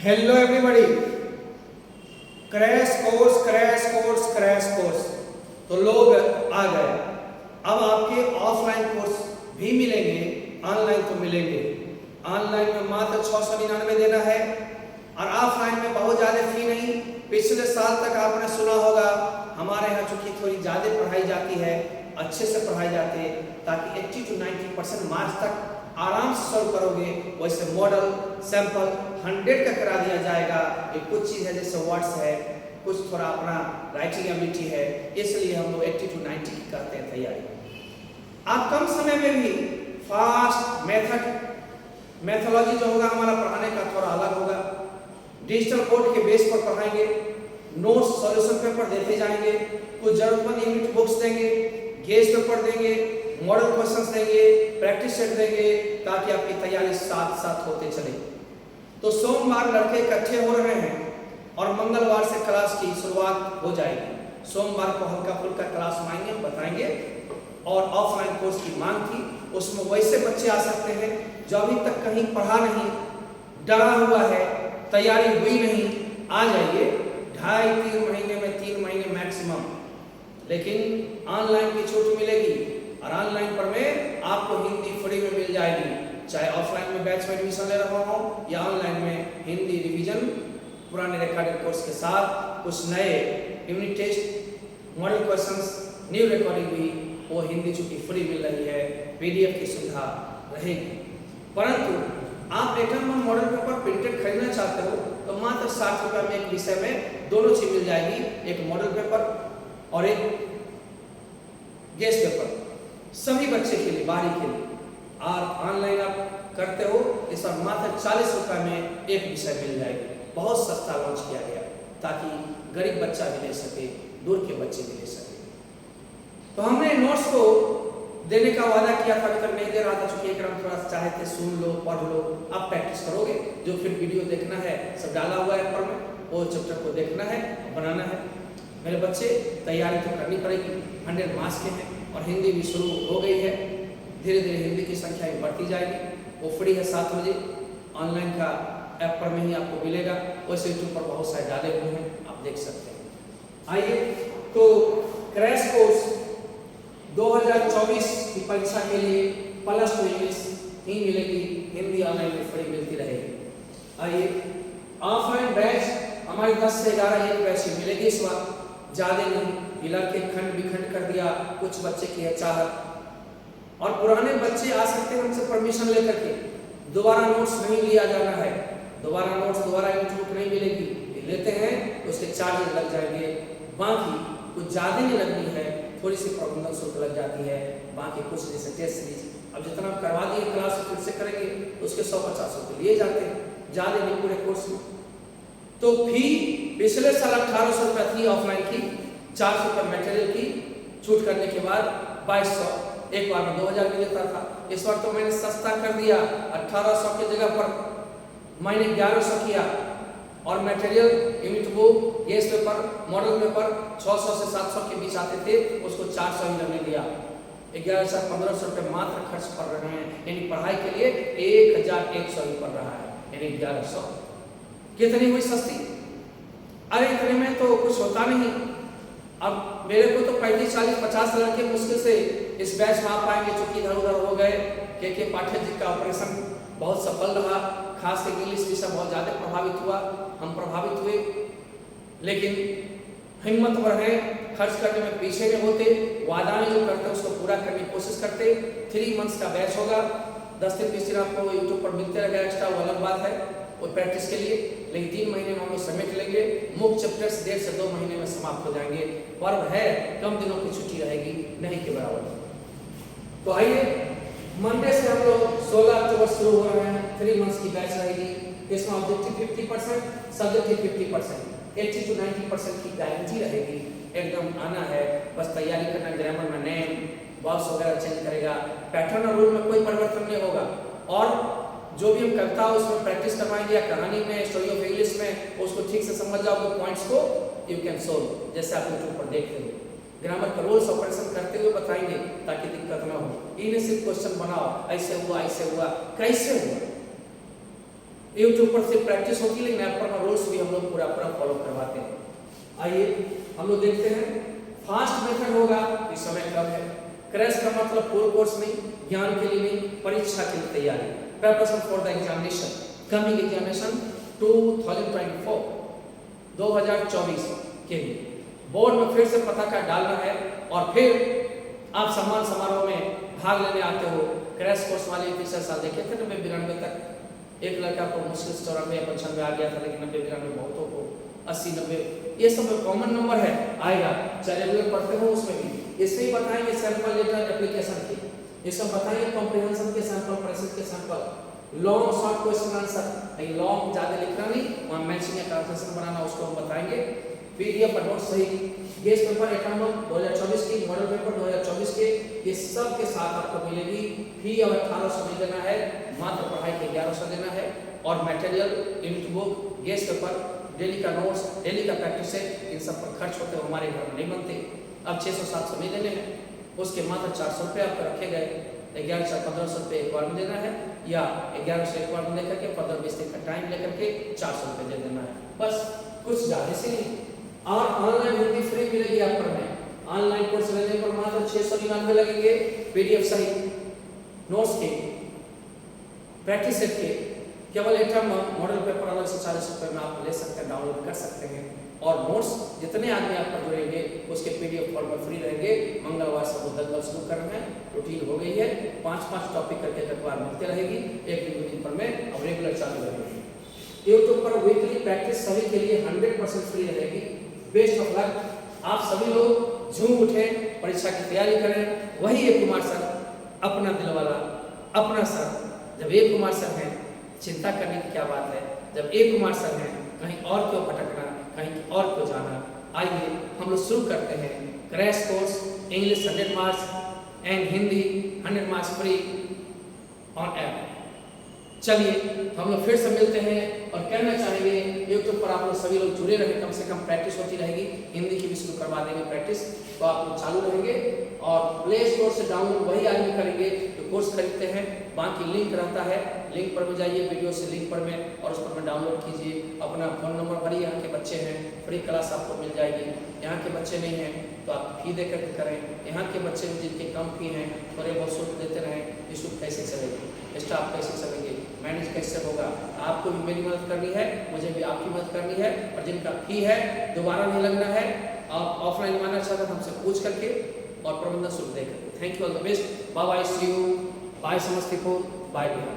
Hello everybody, crash course crash course crash course. तो लोग आ गए। अब आपके ऑफलाइन कोर्स भी मिलेंगे, ऑनलाइन तो मिलेंगे। ऑनलाइन में मात्र 699 देना है और ऑफलाइन में बहुत ज़्यादा फी नहीं। पिछले साल तक आपने सुना होगा हमारे यहाँ चूँकि थोड़ी ज़्यादा पढ़ाई जाती है, अच्छे से पढ़ाई जाती है, ताकि 80 to 90% मार्क्स तक आराम से सॉल्व करोगे। वैसे मॉडल सैंपल 100 का करा दिया जाएगा। ये कुछ चीज़ है जैसे वर्ड्स है, कुछ थोड़ा अपना राइटिंग एबिलिटी है, इसलिए हम लोग 80 to 90 की करते हैं तैयारी। आप कम समय में भी फास्ट मेथोलॉजी जो होगा हमारा पढ़ाने का थोड़ा अलग होगा। डिजिटल बोर्ड के बेस पर पढ़ाएंगे, नोट्स सॉल्यूशन पेपर देते जाएंगे, कुछ जरूरतमंद यूनिट बुक्स देंगे, गेस्ट पेपर देंगे, मॉडल क्वेश्चंस देंगे, प्रैक्टिस सेट देंगे, ताकि आपकी तैयारी साथ साथ होते चले। तो सोमवार लड़के इकट्ठे हो रहे हैं और मंगलवार से क्लास की शुरुआत हो जाएगी। सोमवार को हल्का फुल्का क्लास मांगेंगे, बताएंगे। और ऑफलाइन कोर्स की मांग थी, उसमें वैसे बच्चे आ सकते हैं जो अभी तक कहीं पढ़ा नहीं, डरा हुआ है, तैयारी हुई नहीं, आ जाइए। 2.5-3 महीने में 3 महीने मैक्सिमम, लेकिन ऑनलाइन की छूट मिलेगी। और ऑनलाइन पर में आपको हिंदी फ्री में मिल जाएगी, चाहे ऑफलाइन में बैच में एडमिशन ले रहा हो या ऑनलाइन में हिंदी रिवीजन पुराने रिकॉर्डेड कोर्स के साथ कुछ नए unit test, model questions, new recording भी वो हिंदी चूंकि फ्री मिल रही है, पीडीएफ की सुविधा रहेगी। परंतु आप रिटर्न में मॉडल पेपर प्रिंटेड खरीदना चाहते हो तो मात्र 60 रुपये में एक विषय में दोनों चीज मिल जाएगी, एक मॉडल पेपर और एक गेस्ट पेपर, सभी बच्चे के लिए, बाहरी के लिए। और ऑनलाइन आप करते हो इस पर मात्र 40 रुपये में एक विषय मिल जाएगी। बहुत सस्ता लॉन्च किया गया ताकि गरीब बच्चा भी ले सके, दूर के बच्चे भी ले सके। तो हमने नोट्स को देने का वादा किया था, अभी तक नहीं दे रहा था, चूंकि एक हम थोड़ा चाहे थे सुन लो, पढ़ लो। आप प्रैक्टिस करोगे, जो फिर वीडियो देखना है सब डाला हुआ है पर में, वो चैप्टर को देखना है, बनाना है। मेरे बच्चे तैयारी तो करनी पड़ेगी, 100 मार्क्स के हैं और हिंदी भी शुरू हो गई है। धीरे धीरे हिंदी की संख्या भी बढ़ती जाएगी। वो फ्री है 7 बजे, ऑनलाइन का ऐप पर में ही आपको मिलेगा। वैसे यूट्यूब पर बहुत सारे डाले हुए हैं, आप देख सकते हैं। आइए, तो क्रैश कोर्स 2024 की परीक्षा के लिए +2 इंग्लिश ही मिलेगी, हिंदी ऑनलाइन में फ्री मिलती रहेगी। आइए, ऑफलाइन बैच हमारी 10 से 11 एक बैच मिलेगी इस बार, ज़्यादा नहीं। फिलहाल के खंड विखंड कर दिया, कुछ बच्चे की है चाहत। और पुराने बच्चे आ सकते हैं हमसे परमिशन लेकर के, दोबारा नोट्स नहीं लिया जाना है, दोबारा नोट्स दोबारा यूट्यूब नहीं मिलेगी। लेते हैं तो उसके चार्जेस लग जाएंगे, बाकी कुछ ज़्यादा नहीं लगनी है, थोड़ी सी प्रबंधन शुल्क लग जाती है। बाकी कुछ जैसे टेस्ट सीरीज अब जितना करवा दिए क्लास फिर से करेंगे तो उसके 150 रुपये लिए जाते हैं, ज़्यादा नहीं पूरे कोर्स में। तो फी पिछले साल 1800 रुपये थी ऑफलाइन की, 400 रुपये मटेरियल की, छूट करने के बाद 2200, एक बार में 2000 में देता था। इस बार तो मैंने सस्ता कर दिया, 1800 की जगह पर मैंने 1100 किया। और material, unit book, guest paper, model paper 600 से 700 के बीच आते थे, उसको 400 ही लगने दिया। 1100-1500 रुपये मात्र खर्च कर रहे हैं, यानी पढ़ाई के लिए 1100 ही पड़ रहा है, यानी 1100। कितनी हुई सस्ती? अरे इतने में तो कुछ होता नहीं। अब मेरे को तो 35, 40, 50 लड़के मुश्किल से इस बैच में आ पाएंगे, चूंकि इधर उधर हो गए। के पाठक जी का ऑपरेशन बहुत सफल रहा, खास कर इंग्लिश विषय बहुत ज़्यादा प्रभावित हुआ, हम प्रभावित हुए। लेकिन हिम्मत बढ़े, खर्च करने में पीछे नहीं होते, वादा जो करते उसको पूरा करने की कोशिश करते। 3 मंथ्स का बैच होगा, 10 दिन 20 दिन आपको यूट्यूब पर मिलते रहेगा एक्स्ट्रा, वो अलग बात है, वो प्रैक्टिस के लिए। लेकिन 3 महीने में हम लोग समेट लेंगे। मुख्य चैप्टर्स 1.5 से 2 महीने में समाप्त हो जाएंगे। पर्व है, कम दिनों की छुट्टी रहेगी, नहीं के बराबर। तो आइए, मंडे से हम लोग 16 अक्टूबर शुरू हो रहे हैं, 3 मंथ्स की बैच रहेगी। इसमें ऑब्जेक्टिव 50%, सब्जेक्टिव 50%, 80 to 90% की गारंटी रहेगी। एकदम आना है, बस तैयारी करना, ग्रामर में नेम बॉक्स वगैरह चेंज करेगा, पैटर्न और रूल में कोई परिवर्तन नहीं होगा। और जो भी हम कविता उसमें प्रैक्टिस करवाएंगे या कहानी में, स्टोरी ऑफ इंग्लिश में, उसको ठीक से समझ जाओगे, पॉइंट्स को यू कैन सोल्व, जैसे आप यूट्यूब पर देखते हो। ग्रामर का रूल्स ऑपरेशन करते हुए बताएंगे ताकि दिक्कत ना हो। इन्हें सिर्फ क्वेश्चन बनाओ, ऐसे हुआ, कैसे हुआ, यूट्यूब पर सिर्फ प्रैक्टिस होती है, लेकिन ऐप पर रूल्स भी हम लोग पूरा फॉलो करवाते हैं। आइए हम लोग देखते हैं। फास्ट मेथड होगा, इस समय कम है। क्रैश का मतलब पूरे कोर्स में, ज्ञान के लिए नहीं, परीक्षा के लिए तैयारी, preparation for the examination, coming examination 2024 के लिए बोर्ड में फिर से पता का डालना है। और फिर आप सम्मान समारोह में भाग लेने आते हो। क्रैश कोर्स वाले पिछले साल देखे थे 90-92 तक, एक लड़का को मुश्किल से 94-95 आ गया था, लेकिन 90-92 बहुतों को 80-90 ये सब कॉमन नंबर है, आएगा चाहे रेगुलर पढ़ते हो उसमें भी। इसमें ही बताएंगे सैंपल लेटर एप्लीकेशन की, ये सब बताएंगे कॉम्प्रिहेंशन के सैंपल, प्रेजेंट के sample, long short question answer, long ज़्यादा लिखना नहीं, वहाँ मैचिंग या ट्रांसलेशन बनाना उसको हम बताएंगे। पीडीएफ पर नोट सही, गेस्ट पेपर एकाउंट 2024 की, मॉडल पेपर 2024 के, ये सब के साथ आपको मिलेगी। फी अब 1800 नहीं देना है, मात्र पढ़ाई के 1100 देना है। और material, int book, guest paper, daily का नोट्स, डेली का प्रैक्टिस है, इन सब पर खर्च होते हमारे घर में नहीं बनते। अब 600-700 नहीं देने हैं, उसके मात्र 400 रुपये आपको रखे गए। 1100-1500 रुपये एक बार में देना है, या 1100 एक बार में लेकर के 15-20 दिन का टाइम लेकर के 400 रुपये दे देना है, बस कुछ ज़्यादा से नहीं। और ऑनलाइन हिंदी फ्री मिलेगी आप पर में। ऑनलाइन कोर्स लेने पर मात्र 699 लगेंगे, पीडीएफ सहित नोट्स के, प्रैक्टिस सेट के, केवल एक मॉडल पेपर अलग से 40 रुपये में आप ले सकते हैं, डाउनलोड कर सकते हैं। और नोट्स जितने आदमी आपका जुड़ेंगे उसके पीडीएफ फॉर्म में फ्री रहेंगे। मंगलवार से बुधवार शुरू कर रहे हैं, रूटीन हो गई है, 5-5 टॉपिक करके अखबार मिलते रहेगी, एक दिन पर में अब रेगुलर चालू रहेगी। यूट्यूब पर वीकली प्रैक्टिस सभी के लिए 100% फ्री रहेगी। बेस्ट ऑफ लक, आप सभी लोग झूम उठे, परीक्षा की तैयारी करें। वही एक कुमार सर, अपना दिल वाला, अपना सर। जब एक कुमार सर हैं, चिंता करने की क्या बात है। जब एक कुमार सर हैं, कहीं और क्यों भटकना, कहीं और क्यों जाना। आइए हम लोग शुरू करते हैं। Crash course English 100 marks and Hindi 100 marks free on app. चलिए हम लोग फिर से मिलते हैं और कहना चाहेंगे यूट्यूब पर आप लोग सभी लोग जुड़े रहें, कम से कम प्रैक्टिस होती रहेगी। हिंदी की भी शुरू करवा देंगे प्रैक्टिस, तो आप लोग चालू रहेंगे। और प्ले स्टोर से डाउनलोड वही आदमी करेंगे जो कोर्स खरीदते हैं, बाकी लिंक रहता है, लिंक पर में जाइए, वीडियो से लिंक पर में, और उस पर में डाउनलोड कीजिए। अपना फ़ोन नंबर भरिए, यहाँ के बच्चे हैं, फ्री क्लास आपको मिल जाएगी। यहाँ के बच्चे नहीं हैं तो आप फी दे करके करें। यहाँ के बच्चे जिनके कम फी हैं, थोड़े बहुत शुल्क देते रहें, ये शुल्क कैसे चलेगी, स्टाफ कैसे चलेंगे, मैनेज कैसे होगा। आपको भी मेरी मदद करनी है, मुझे भी आपकी मदद करनी है। और जिनका फी है दोबारा नहीं लगना है, आप ऑफलाइन माना चाहते हैं हमसे पूछ करके और प्रबंधन शुल्क दे करके। Thank you, all the best, bye bye, see you, bye Samastipur, bye Bihar.